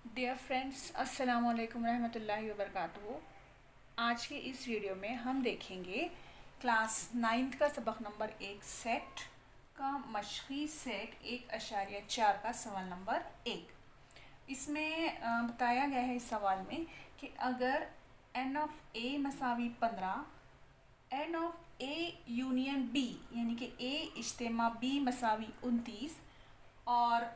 Dear friends, अस्सलाम वालेकुम रहमतुल्लाहि व बरकातुहू। आज के इस वीडियो में हम देखेंगे क्लास 9th का सबक नंबर 1 सेट का मशक़ी सेट 1.4 का सवाल नंबर 1। इसमें बताया गया है इस सवाल में कि अगर n of a मसावी 15, n of a union b यानी कि a इज्तिमा b मसावी 29 और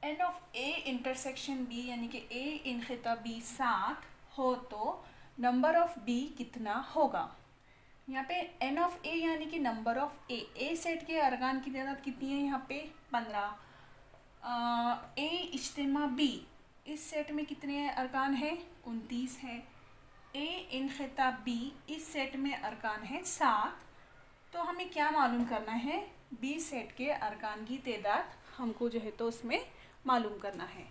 n of a intersection b यानी कि a इनखिता b 7 हो तो नंबर ऑफ b कितना होगा। यहाँ पे n ऑफ a यानी कि नंबर ऑफ a सेट के अरकान की तादाद कितनी है, यहाँ पे 15। a इज्तिमा b इस सेट में कितने अरकान हैं, 29 है। a इनखिता b इस सेट में अरकान है 7। तो हमें क्या मालूम करना है, b सेट के अरकान की तादाद हमको जो है तो उसमें मालूम करना है।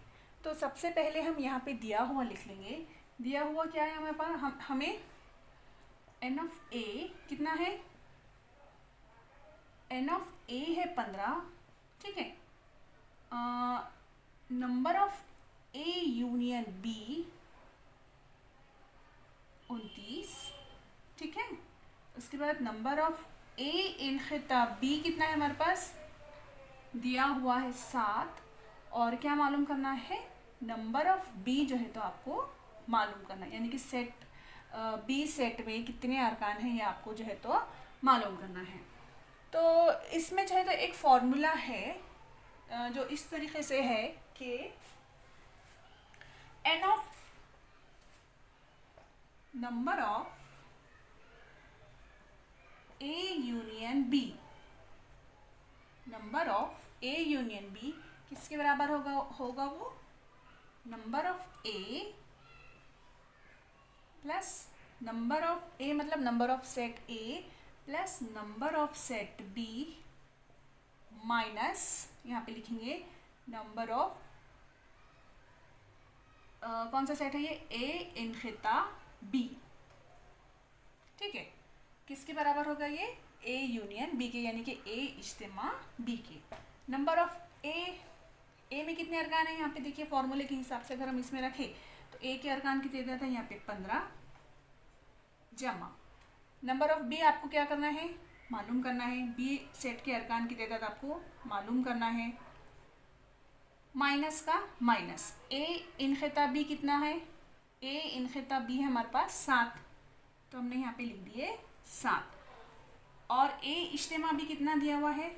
तो सबसे पहले हम यहाँ पे दिया हुआ लिख लेंगे। दिया हुआ क्या है हमारे पास, हमें n ऑफ a कितना है, n ऑफ a है 15, ठीक है। Number of a union b 29, ठीक है। उसके बाद नंबर ऑफ a इनखिता b कितना है हमारे पास, दिया हुआ है 7। और क्या मालूम करना है, नंबर ऑफ b जो है तो आपको मालूम करना है, यानी कि सेट b सेट में कितने अरकान हैं ये आपको जो है तो मालूम करना है। तो इसमें जो है तो एक फॉर्मूला है जो इस तरीके से है कि n of number of a union b, number of a union b किसके बराबर होगा वो, number of a plus number of a मतलब number of set a plus number of set b minus यहाँ पे लिखेंगे नंबर ऑफ कौन सा सेट है ये, a इनखिता b, ठीक है। किसके बराबर होगा ये, a यूनियन b के, यानी कि a इज्तिमा b के। नंबर ऑफ a में कितने अरकान हैं, यहाँ पे देखिए फॉर्मूले के हिसाब से अगर हम इसमें रखें तो a के अरकान की तादाद है यहाँ पे 15 जमा नंबर ऑफ b आपको क्या करना है, मालूम करना है। b सेट के अरकान की तादाद आपको मालूम करना है, माइनस का माइनस a इनखिता b कितना है, a इनखिता b है हमारे पास 7, तो हमने यहाँ पे लिख दिए 7। और a इज्तिमा b कितना दिया हुआ है,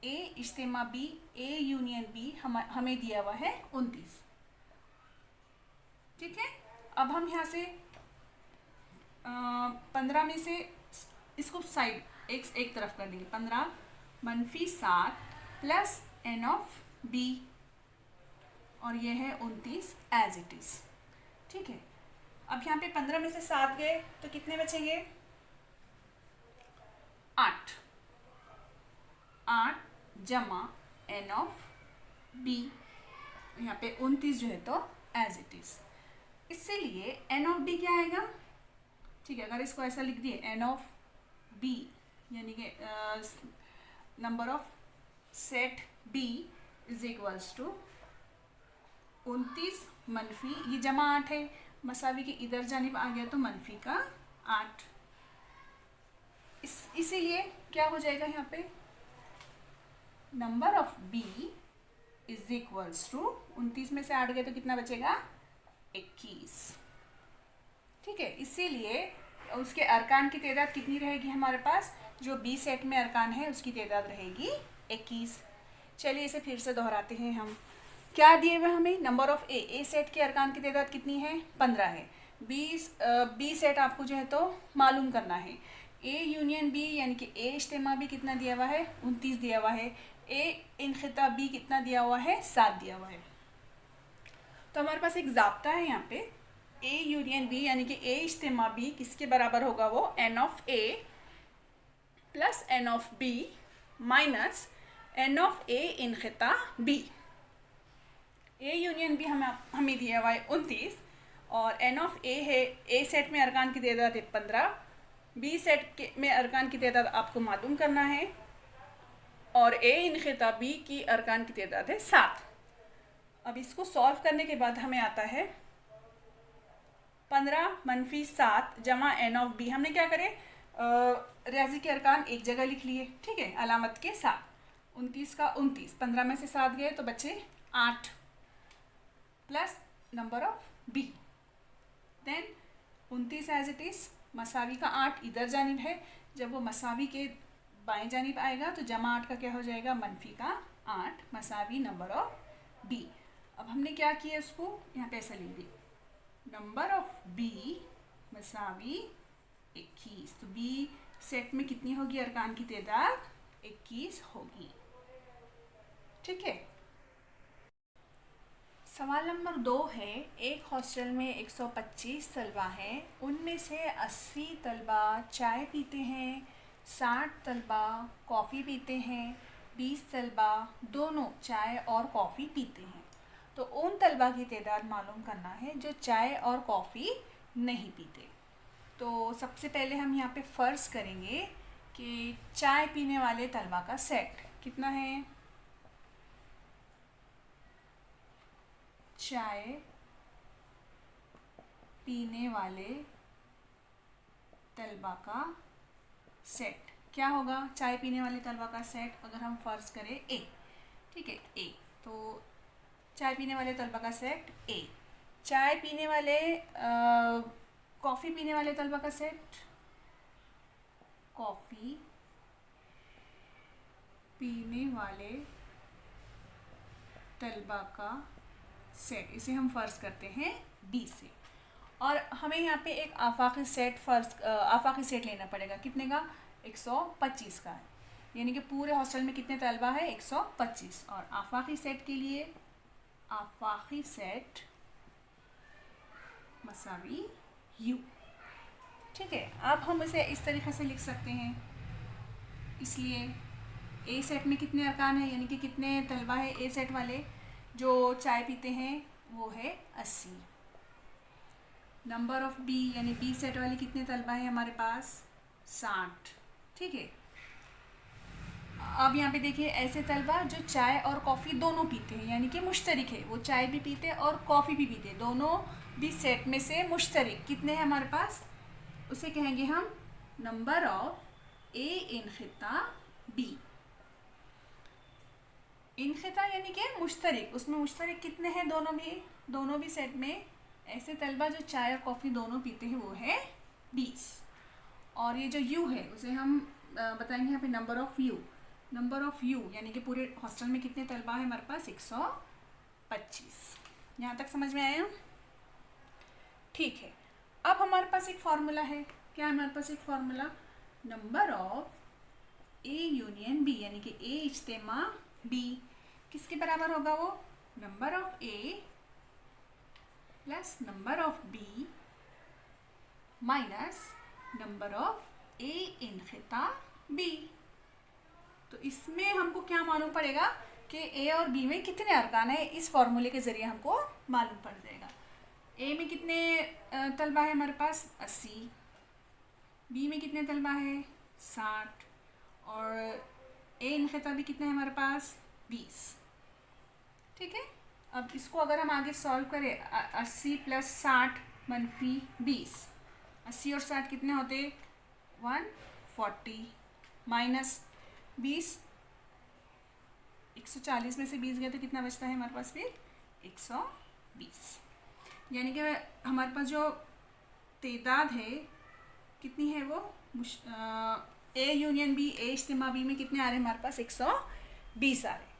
a इज्तिमा b a यूनियन b हमें दिया हुआ है 29, ठीक है। अब हम यहाँ से 15 में से इसको साइड एक तरफ कर देंगे, 15 मनफी 7 प्लस n ऑफ b और ये है 29 एज इट इज़, ठीक है। अब यहाँ पे 15 में से 7 गए तो कितने बचेंगे, 8 जमा n ऑफ b, यहाँ पे 29 जो है तो एज इट इज़। इसीलिए n ऑफ b क्या आएगा, ठीक है। अगर इसको ऐसा लिख दिए n ऑफ b यानी कि number of set b is equals to 29 मनफी, ये जमा 8 है, मसावी की इधर जानिब आ गया तो मनफी का 8। इसीलिए क्या हो जाएगा यहाँ पे, number of b is equals to 29 में से 8 गए तो कितना बचेगा, 21, ठीक है। इसीलिए उसके अरकान की तादाद कितनी रहेगी हमारे पास, जो b सेट में अरकान है उसकी तादाद रहेगी 21। चलिए इसे फिर से दोहराते हैं हम। क्या दिए हुए हमें, नंबर ऑफ a सेट के अरकान की तादाद कितनी है, 15 है। b सेट आपको जो है तो मालूम करना है। a यूनियन b यानी कि a इज्तिमा b कितना दिया हुआ है, 29 दिया हुआ है। a इनखिता b कितना दिया हुआ है, 7 दिया हुआ है। तो हमारे पास एक ज़ाब्ता है यहाँ पे, a यूनियन b यानी कि a इज्तिमा b किसके बराबर होगा वो, n of a plus n of b minus n of a इनखिता b। a union b हमें दिया हुआ है 29 और n ऑफ a है, a सेट में अरकान की तादाद है 15, b सेट में अरकान की तादाद आपको मालूम करना है और a इनखिता b की अरकान की तादाद है 7। अब इसको सॉल्व करने के बाद हमें आता है 15 - 7 जमा n ऑफ b। हमने क्या करे, रियाजी के अरकान एक जगह लिख लिए, ठीक है, अलामत के साथ। 29 का 29, 15 में से 7 गए तो बचे 8 plus number of b। Then 29 as it is, मसावी का 8 इधर जानिब है, जब वो मसावी के बाएं जानिब आएगा तो जमा 8 का क्या हो जाएगा, मनफी का 8 मसावी नंबर ऑफ b। अब हमने क्या किया, इसको यहाँ पे ऐसा लिख दिया, नंबर ऑफ b मसावी 21। तो b सेट में कितनी होगी, अरकान की तादाद 21 होगी, ठीक है। सवाल नंबर 2 है, एक हॉस्टल में 125 तलबा हैं, उनमें से 80 तलबा चाय पीते हैं, 60 तलबा कॉफ़ी पीते हैं, 20 तलबा दोनों चाय और कॉफ़ी पीते हैं। तो उन तलबा की तादाद मालूम करना है जो चाय और कॉफ़ी नहीं पीते। तो सबसे पहले हम यहाँ पे फ़र्ज़ करेंगे कि चाय पीने वाले तलबा का सेट कितना है, चाय पीने वाले तलबा का सेट क्या होगा, चाय पीने वाले तलबा का सेट अगर हम फ़र्ज़ करें ए, ठीक है, ए, तो चाय पीने वाले तलबा का सेट ए। चाय पीने वाले कॉफ़ी पीने वाले तलबा का सेट, कॉफ़ी पीने वाले तलबा का सेट, इसे हम फ़र्ज़ करते हैं बी से। और हमें यहाँ पे एक आफाकी सेट लेना पड़ेगा, कितने का, 125 का है, यानी कि पूरे हॉस्टल में कितने तलबा है, 125। और आफाकी सेट के लिए आफाकी सेट मसावी यू, ठीक है। अब हम इसे इस तरीके से लिख सकते हैं, इसलिए ए सेट में कितने अरकान हैं, यानी कि कितने तलबा है ए सेट वाले जो चाय पीते हैं, वो है 80। नंबर ऑफ़ बी यानी बी सेट वाले कितने तलबा है हमारे पास, 60, ठीक है। अब यहाँ पे देखिए, ऐसे तलबा जो चाय और कॉफ़ी दोनों पीते हैं, यानी कि मुश्तरिक है, वो चाय भी पीते हैं और कॉफ़ी भी पीते हैं, दोनों भी सेट में से मुश्तरिक कितने हैं हमारे पास, उसे कहेंगे हम नंबर ऑफ ए इनखिता बी। इनखिता यानी कि मुश्तरिक, उसमें मुश्तरिक कितने हैं, दोनों भी सेट में ऐसे तलबा जो चाय और कॉफ़ी दोनों पीते हैं, वो है 20। और ये जो यू है उसे हम बताएंगे यहाँ पे number of you. Number of you यानी कि पूरे हॉस्टल में कितने तलबा है हमारे पास, 125। यहाँ तक समझ में आया, ठीक है। अब हमारे पास एक फार्मूला है, क्या है हमारे पास एक formula, number of A union B, यानी कि ए इज्तिमा बी किसके बराबर होगा, वो number of A plus number of B minus number of A इनखिता बी। तो इसमें हमको क्या मालूम पड़ेगा कि ए और बी में कितने अरकान है, इस फॉर्मूले के ज़रिए हमको मालूम पड़ जाएगा। ए में कितने तलबा है हमारे पास, 80, बी में कितने तलबा है, 60, और ए इनखिता भी कितने हैं हमारे पास, 20, ठीक है। अब इसको अगर हम आगे सॉल्व करें, 80 + 60 - 20, 80 और 60 कितने होते, 140 माइनस 20, 140 में से 20 गए तो कितना बचता है हमारे पास फिर, 120। यानी कि हमारे पास जो तादाद है कितनी है, वो ए यूनियन बी, ए इज्तिमा बी में कितने आ रहे हैं हमारे पास, 120 आ रहे हैं,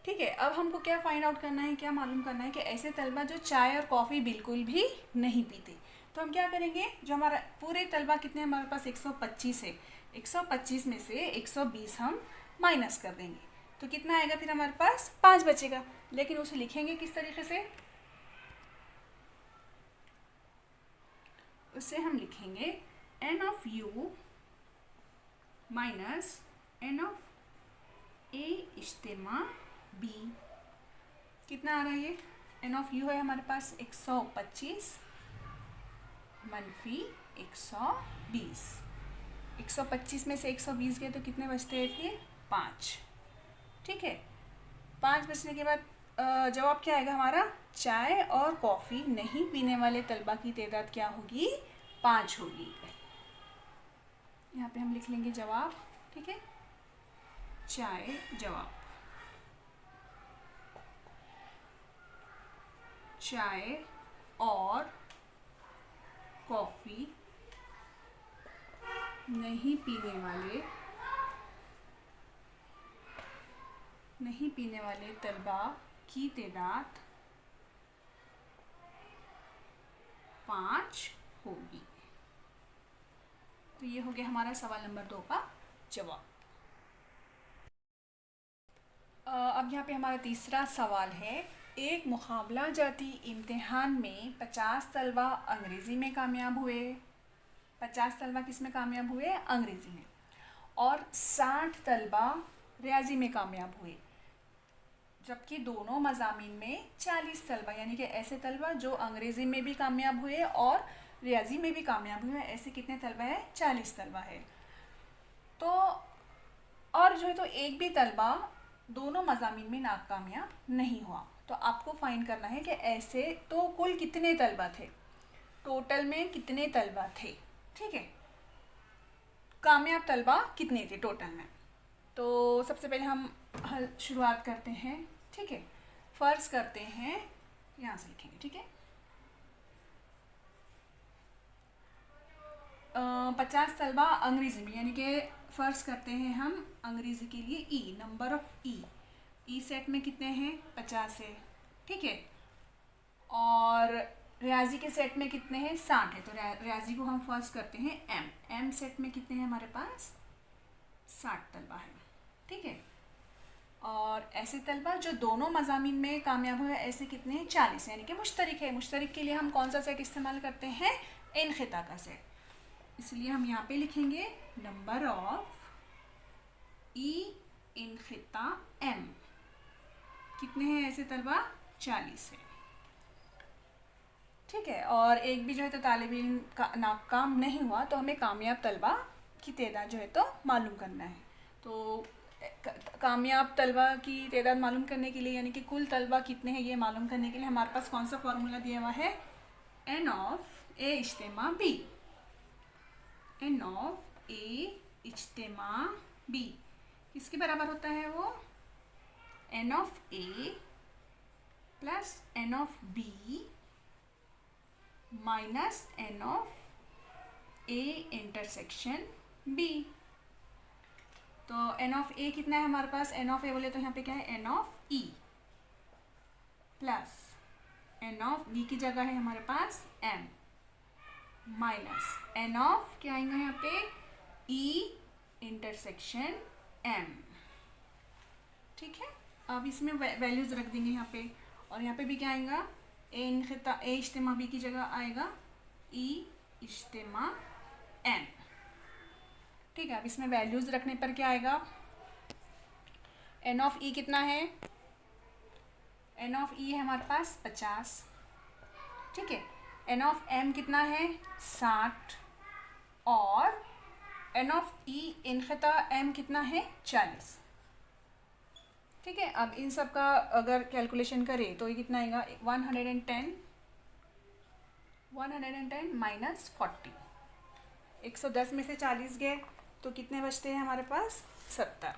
ठीक है। अब हमको क्या फाइंड आउट करना है, क्या मालूम करना है कि ऐसे तलबा जो चाय और कॉफ़ी बिल्कुल भी नहीं पीते। तो हम क्या करेंगे, जो हमारा पूरे तलबा कितने हमारे पास 125 है, 125 में से 120 हम माइनस कर देंगे, तो कितना आएगा फिर हमारे पास, 5 बचेगा। लेकिन उसे लिखेंगे किस तरीके से, उसे हम लिखेंगे N of U minus N of A इज्तिमा बी। कितना आ रहा है ये, एन ऑफ यू है हमारे पास 125 मनफी 120, 125 में से 120 गए तो कितने बचते हैं फिर, 5, ठीक है। 5 बचने के बाद जवाब क्या आएगा हमारा, चाय और कॉफ़ी नहीं पीने वाले तलबा की तादाद क्या होगी, 5 होगी। यहाँ पे हम लिख लेंगे जवाब, ठीक है, चाय जवाब, चाय और कॉफ़ी नहीं पीने वाले तलबा की तादाद 5 होगी। तो ये हो गया हमारा सवाल नंबर 2 का जवाब। अब यहाँ पे हमारा तीसरा सवाल है, एक मुकाबला जाती इम्तिहान में 50 तलबा अंग्रेज़ी में कामयाब हुए, 50 तलबा किस में कामयाब हुए, अंग्रेज़ी में, और 60 तलबा रियाजी में कामयाब हुए, जबकि दोनों मज़ामीन में 40 तलबा, यानी कि ऐसे तलबा जो अंग्रेज़ी में भी कामयाब हुए और रियाजी में भी कामयाब हुए, ऐसे कितने तलबा है, 40 तलबा है। तो और जो है तो एक भी तलबा दोनों मज़ामीन में नाकामयाब नहीं हुआ। तो आपको फाइंड करना है कि ऐसे तो कुल कितने तलबा थे, टोटल में कितने तलबा थे, ठीक है, कामयाब तलबा कितने थे टोटल में। तो सबसे पहले हम शुरुआत करते हैं, ठीक है, फ़र्ज़ करते हैं, यहाँ से लिखेंगे, ठीक है, 50 तलबा अंग्रेज़ी में, यानी कि फ़र्ज़ करते हैं हम अंग्रेज़ी के लिए ई, नंबर ऑफ़ ई सेट में कितने हैं, 50 है, ठीक है, और रियाजी के सेट में कितने हैं, 60 है। तो रियाजी को हम फ़र्ज़ करते हैं एम सेट में कितने हैं हमारे पास, 60 तलबा है, ठीक है, और ऐसे तलबा जो दोनों मज़ामीन में कामयाब हुए ऐसे कितने हैं, 40, यानी कि मुश्तरिक है। मुश्तरिक के लिए हम कौन सा सेट इस्तेमाल करते हैं, इनख़िता का सेट, इसलिए हम यहाँ पे लिखेंगे नंबर ऑफ ई इनख़िता एम, कितने हैं ऐसे तलबा, 40 है, ठीक है, और एक भी जो है तो तालिब इल्म का नाकाम नहीं हुआ, तो हमें कामयाब तलबा की तादाद जो है तो मालूम करना है। तो कामयाब तलबा की तादाद मालूम करने के लिए, यानी कि कुल तलबा कितने हैं ये मालूम करने के लिए हमारे पास कौन सा फार्मूला दिया हुआ है, एन ऑफ ए इज्तिमा बी, एन ऑफ ए इज्तिमा बी किसके बराबर होता है, वो n of A plus n of B minus N of A intersection B. तो एन ऑफ ए कितना है हमारे पास, एन ऑफ ए बोले तो यहाँ पे क्या है, n of E plus n of B की जगह है हमारे पास एम माइनस एन ऑफ क्या आएगा यहाँ पे, ई इंटरसेक्शन एम, ठीक है। अब इसमें वैल्यूज़ रख देंगे यहाँ पे, और यहाँ पे भी क्या आएगा, ए इज्तिमा बी की जगह आएगा ई इज्तिमा एम, ठीक है। अब इसमें वैल्यूज़ रखने पर क्या आएगा, एन ऑफ ई कितना है, एन ऑफ ई है हमारे पास 50, ठीक है, एन ऑफ एम कितना है 60, और एन ऑफ ई इनख़िता एम कितना है 40, ठीक है। अब इन सब का अगर कैलकुलेशन करें तो ये कितना आएगा, 110 माइनस 40, 110 में से 40 गए तो कितने बचते हैं हमारे पास, 70।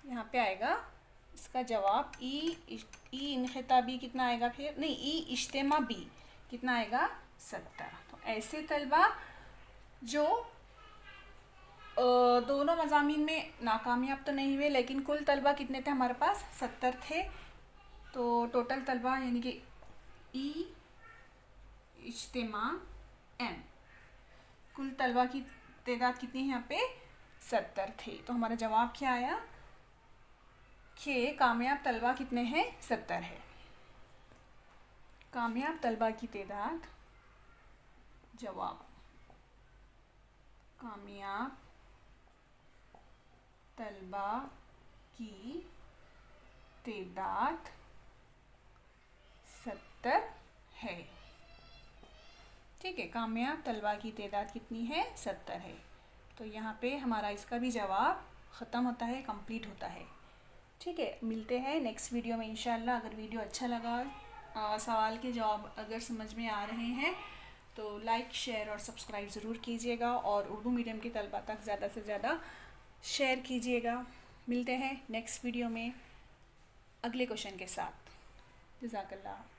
यहाँ पे आएगा इसका जवाब ई इनख़िता बी कितना आएगा, फिर नहीं ई इज्तिमा बी कितना आएगा, 70। तो ऐसे तलबा जो दोनों मज़ामीन में नाकामयाब तो नहीं हुए, लेकिन कुल तलबा कितने थे हमारे पास, 70 थे। तो टोटल तलबा यानी कि ई इज्तिमा एम, कुल तलबा की तादाद कितनी है यहाँ पे, 70 थे। तो हमारा जवाब क्या आया कि कामयाब तलबा कितने हैं, 70 है। कामयाब तलबा की तादाद, जवाब कामयाब तलबा की तादाद 70 है, ठीक है। कामयाब तलबा की तादाद कितनी है, 70 है। तो यहाँ पे हमारा इसका भी जवाब ख़त्म होता है, कंप्लीट होता है। ठीक है, मिलते हैं नेक्स्ट वीडियो में इंशाल्लाह। अगर वीडियो अच्छा लगा, सवाल के जवाब अगर समझ में आ रहे हैं तो लाइक शेयर और सब्सक्राइब ज़रूर कीजिएगा, और उर्दू मीडियम की तलबा तक ज़्यादा से ज़्यादा शेयर कीजिएगा। मिलते हैं नेक्स्ट वीडियो में अगले क्वेश्चन के साथ। जज़ाकल्लाह।